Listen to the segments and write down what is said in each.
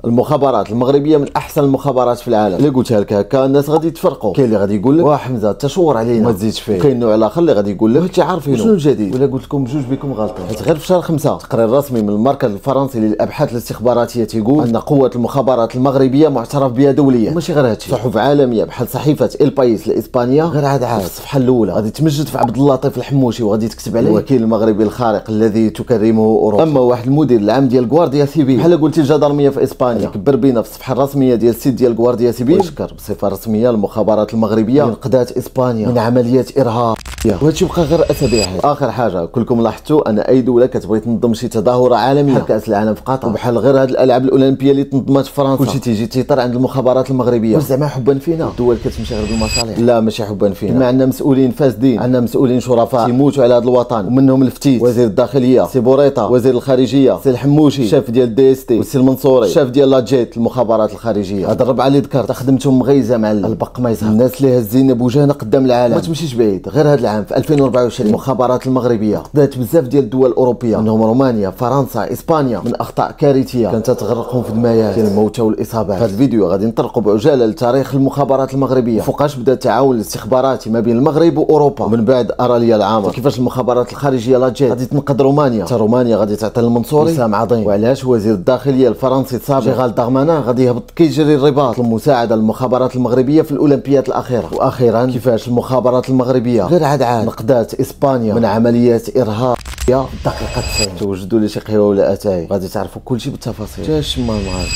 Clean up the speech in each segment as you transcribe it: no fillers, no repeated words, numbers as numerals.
المخابرات المغربيه من احسن المخابرات في العالم. الا قلتها لك هكا الناس غادي يتفرقوا. كاين اللي غادي يقول لك واه حمزه تشور علينا ما تزيدش فيه، كاين النوع الاخر اللي غادي يقول لك انت عارفينه شنو الجديد. ولا قلت لكم بجوج بكم غالطين، حيت غير في شهر 5 تقرير رسمي من المركز الفرنسي للابحاث الاستخباراتيه تيقول ان قوه المخابرات المغربيه معترف بها دوليا. ماشي غير هادشي، صحف عالميه بحال صحيفه البايس لاسبانيا غير عاد في الصفحه الاولى غادي تمجد في عبد اللطيف الحموشي وغادي تكتب عليه الوكيل المغربي الخارق الذي تكرمه اوروبا. اما واحد المدير العام ديال غوارديا سيفيل بحال قلتي الجدرميه في اسبانيا كبر بينا في الصفحه الرسميه ديال السيت ديال غوارديا سيفيل وشكر بصفه رسميه المخابرات المغربيه من قضات اسبانيا من عمليات ارهاب. وهادشي بقى غير اسابيع. اخر حاجه كلكم لاحظتوا ان اي دوله كتبغي تنظم شي تظاهره عالميه بحال كاس العالم في قطر وبحال غير هاد الالعاب الاولمبيه اللي تنظمات في فرنسا كلشي تيجي تيطير عند المخابرات المغربيه. زعما حبا فينا الدول كتمشي غير بالمصالح؟ لا ماشي حبا فينا، كما عندنا مسؤولين فاسدين، عندنا مسؤولين شرفاء تيموتوا على هذا الوطن ومنهم الفتيت وزير الداخليه سي بوريطه، وزير الخارجيه سي الحموشي، الشاف ديال دي اس تي والسي المنصوري، الشاف ديال لاجيت المخابرات الخارجيه. هاد الربعه اللي ذكرت خدمتهم مغيزه مع البق ما يزهق. الناس اللي هازين بوجهنا قدام العالم. ما تمشيش بعيد، غير هذا العام في 2024 المخابرات المغربيه قضات بزاف ديال الدول الاوروبيه منهم رومانيا، فرنسا، اسبانيا من اخطاء كارثيه كانت تغرقهم في دمايات ديال الموتى والاصابات. في هذا الفيديو غادي نطرقوا بعجاله لتاريخ المخابرات المغربيه وفوقاش بدا التعاون الاستخباراتي ما بين المغرب واوروبا. ومن بعد ارى لي العامر كيفاش المخابرات الخارجيه لاجيت غادي تنقذ رومانيا، حتى رومانيا غادي تعطي المنصوري وسام عظيم، وعلاش وزير الداخليه الفرنسي السابق جيرالد دارمانان غادي يهبط كيجري الرباط المساعده للمخابرات المغربيه في الاولمبيات الاخيره. واخيرا كيفاش المخابرات المغربيه غير عاد نقدات اسبانيا من عمليات ارهاب الدقيقه 90. توجدوا لي شي قهوه ولا اتاي غادي تعرفوا كلشي بالتفاصيل. جا الشمال معاك.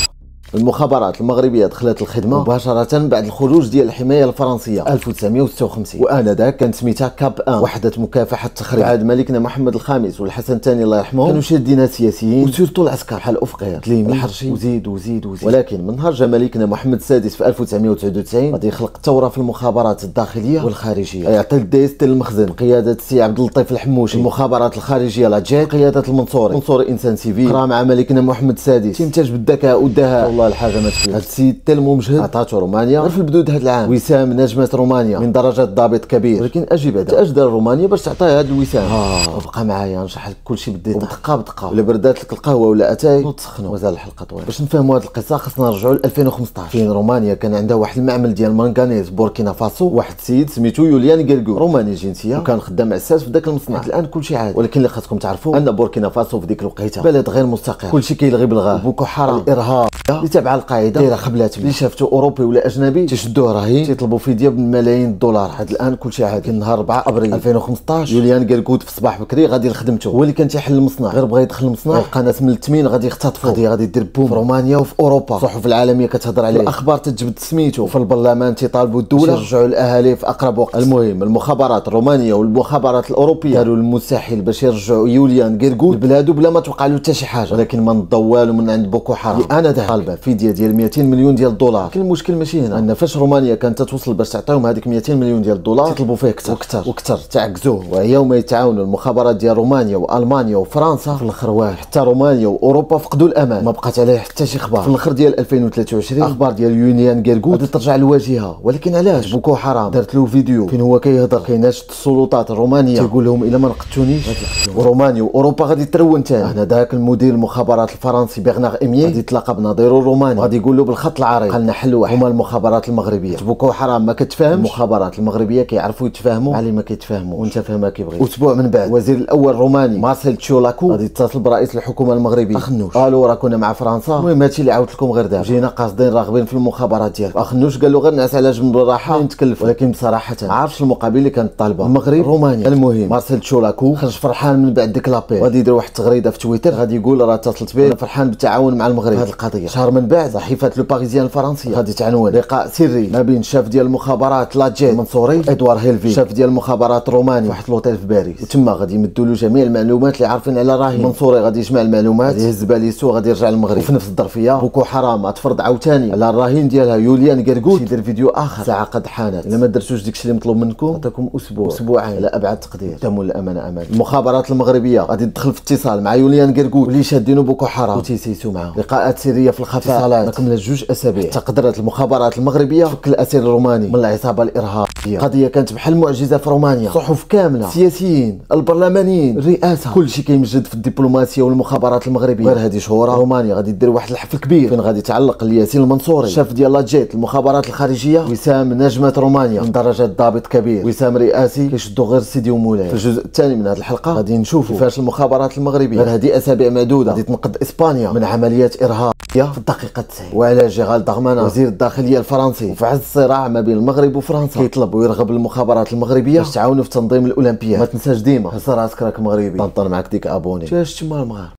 المخابرات المغربيه دخلت الخدمه مباشره بعد الخروج ديال الحمايه الفرنسيه 1956 وانذاك كانت سميتها كاب 1 وحده مكافحه التخريب. بعد ملكنا محمد الخامس والحسن الثاني الله يرحمهم كانوا شادين سياسيين وسيرتو العسكر بحال افقير تليمي الحرشي وزيد وزيد وزيد. ولكن من نهار جا ملكنا محمد السادس في 1999 غادي يخلق الثوره في المخابرات الداخليه والخارجيه. يعطي الدي اس تي المخزن بقياده السي عبد اللطيف الحموشي، المخابرات الخارجيه لاجيت بقياده المنصوري انسان سيفيل قرا مع ملكنا محمد السادس تيمتاز بالذكاء والدهاء. والله الحاجه ما تكون. هاد السيد تلمو مجهد عطاتو رومانيا غير في البدود هاد العام وسام نجمه رومانيا من درجه ضابط كبير. ولكن اجي بعدا اش دار رومانيا باش تعطيها هاد الوسام؟ وبقى معايا نشرح لك كلشي بالديتاي بدقه بدقه. ولا بردات لك القهوه ولا اتاي نسخنوا مازال الحلقه طويله. باش نفهموا هاد القصه خصنا نرجعوا ل 2015 فين رومانيا كان عندها واحد المعمل ديال مانغانيز بوركينا فاسو، واحد السيد سميتو يوليان غيرغو روماني الجنسيه وكان خدام عساس في ذاك المصنع. الان كلشي عادي، ولكن اللي خاصكم تعرفوا ان بوركينا فاسو في ديك الوقيته بلد غير مستقر، كلشي كيلغي بالغاه. بوكو حرام الارهاب اللي تابع القاعده دايره خبلات اللي شافتو اوروبي ولا اجنبي تيشدوه رهين تيطلبوا فديه بملايين الدولار. هاد الان كلشي عادي. نهار 4 ابريل 2015 يوليان غيرغو في الصباح بكري غادي لخدمته، هو اللي كان تيحل المصنع غير بغى يدخل المصنع يلقى ناس ملتمين غادي يختطفوا غادي يدير بوم في رومانيا وفي اوروبا. الصحف العالميه كتهضر عليه، الاخبار تجبد سميتو في البرلمان تيطالبوا الدوله يرجعوا الاهالي في اقرب وقت. المهم المخابرات الرومانيه والمخابرات الاوروبيه داروا المستحيل باش يرجعوا يوليان غيرغو لبلادو بلا ما توقع له حتى شي حاجه، ولكن ما نض والو من عند بوكو حرام اللي انا طالبه فديه ديال 200 مليون ديال الدولار. كاين المشكل ماشي هنا، ان فاش رومانيا كانت توصل باش تعطيهم هذيك 200 مليون ديال الدولار يطلبوا فيه اكثر وكثر وكثر تعكزوه. وهي وما يتعاونوا المخابرات ديال رومانيا والمانيا وفرنسا في الاخر واحد، حتى رومانيا واوروبا فقدوا الامان ما بقات عليه حتى شي خبر. في الاخر ديال 2023 اخبار ديال يوليان غيرغو غادي ترجع لواجهها، ولكن علاش؟ بوكو حرام دارت له فيديو فين هو كيهضر كيناشد السلطات الرومانيه تيقول لهم الا ما نقدتونيش ورومانيا واوروبا غادي ترون ثاني. هنا ذاك المدير المخابرات الفرنسي بيرنار ايميي غادي يتلاقى بنظيره الروماني غادي يقول له بالخط العريض قالنا حل واحد هما المخابرات المغربيه. بوكو حرام ما كتفاهمش، المخابرات المغربيه كيعرفوا يتفاهموا مع اللي ما كيتفاهموا وانت فاهمها كيبغي. اسبوع من بعد الوزير الاول الروماني مارسيل تشولاكو غادي يتصل برئيس الحكومه المغربيه اخنوش قالوا راه كنا مع فرنسا. المهم هادشي اللي عاودت لكم غير دابا جينا قاصدين راغبين في المخابرات ديالك. اخنوش قال له غير نعس على جنب الراحه نتكلف، ولكن بصراحه ما عارفش المقابل اللي كانت طالبه المغرب رومانيا. المهم مارسيل تشولاكو خرج فرحان من بعد ديك لابيل غادي يدير واحد التغريده في تويتر غادي يقول راه اتصلت به فرحان بالتعاون مع المغرب في هذه القضيه. شهر من بعد صحيفه لو باريزيان الفرنسيه غادي تعنون لقاء سري ما بين شاف ديال المخابرات لاجيت المنصوري ادوار هيلفي شاف ديال المخابرات الروماني واحد لوطيل في باريس، وتما غادي يمدوا له جميع المعلومات اللي عارفين على راهي. المنصوري غادي يجمع المعلومات غادي يهز باليسو غادي يرجع للمغرب. وفي نفس الظرفيه بوكو حرام غتفرض عاوتاني على الراهين ديالها يوليان غيرغو يدير فيديو اخر. ساعه قد حانت، الا ما درتوش داكشي اللي مطلوب منكم عطاكم اسبوعين على ابعد تقدير. تموا الامانه امان. المخابرات المغربيه غادي تدخل في اتصال مع يوليان غيرغو اللي شادينو بوكو حرام وتيسيسوا معاه لقاءات سريه في الخفاء اتصالات ما كملت 2 اسابيع حتى قدرت المخابرات المغربيه تفك الاسير الروماني من العصابه الارهابيه. قضيه كانت بحال معجزه في رومانيا، صحف كامله، سياسيين، البرلمانيين، الرئاسه، كلشي كيمجد في الدبلوماسيه والمخابرات المغربيه. غير هذه شهور رومانيا غادي دير واحد الحفل كبير فين غادي تعلق الياسين المنصوري الشاف ديال لاجيت المخابرات الخارجيه، وسام نجمه رومانيا من درجه ضابط كبير، وسام رئاسي كيشدوا غير سيدي ومولاي. في الجزء الثاني من هذه الحلقه غادي نشوفوا كيفاش المخابرات المغربيه غير هذه اسابيع معدوده غادي تنقذ اسبانيا من عمليات ارهابيه في الدقيقه 90. وعلى جيرالد دارمانا وزير الداخليه الفرنسي وفي عز الصراع ما بين المغرب وفرنسا كيطلب ويرغب المخابرات المغربيه باش تعاونوا في تنظيم الاولمبياد. ما تنساش ديما حس راسك راك مغربي. طنطن معاك ديك ابوني. شتي مال المغرب.